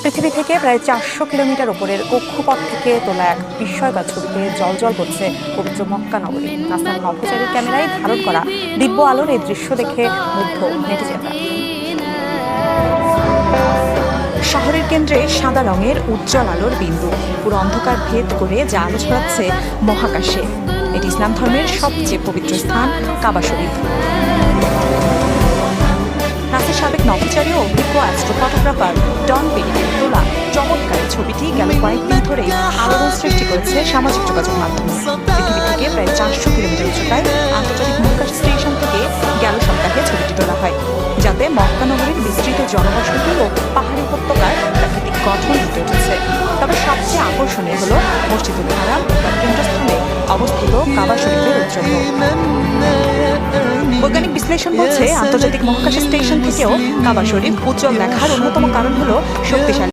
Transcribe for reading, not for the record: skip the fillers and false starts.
পৃথিবী থেকে প্রায় 400 কিলোমিটার উপরের কক্ষপথ থেকে তোলা এক বিস্ময়কর ছবিতে জ্বলজ্বল করছে পবিত্র মক্কা নগরী। নাসার নভোচারীর ক্যামেরায় ধারণ করা দিব্য আলোর এই দৃশ্য দেখে মুগ্ধ নেটিজেনরা। শহরের কেন্দ্রে সাদা রঙের উজ্জ্বল আলোর বিন্দু পুরো অন্ধকার ভেদ করে যা আলো ছড়াচ্ছে মহাকাশে। এটি ইসলাম ধর্মের সবচেয়ে পবিত্র স্থান কাবা শরীফ। নাসার সাবেক নভোচারী ও অভিজ্ঞ অ্যাস্ট্রো ফটোগ্রাফার ডন পেরিকের তোলা চমৎকার ছবিটি গেল কয়েকদিন ধরেই আলোড়ন সৃষ্টি করেছে সামাজিক যোগাযোগ মাধ্যমে। পৃথিবী থেকে প্রায় 400 কিলোমিটার উচ্চতায় আন্তর্জাতিক মহাকাশ স্টেশন থেকে গেল সপ্তাহে ছবিটি তোলা হয়, যাতে মক্কা নগরীর বিস্তৃত জনবসতি ও পাহাড়ি উপত্যকার প্রাকৃতিক গঠন ফুটে উঠেছে। তবে সবচেয়ে আকর্ষণীয় হল মসজিদুল হারাম বা কেন্দ্রস্থলে অবস্থিত কাবা শরীফের উজ্জ্বল। বৈজ্ঞানিক বিশ্লেষণ বলছে, আন্তর্জাতিক মহাকাশ স্টেশন থেকেও কাবা শরীফ উজ্জ্বল দেখার অন্যতম কারণ হল শক্তিশালী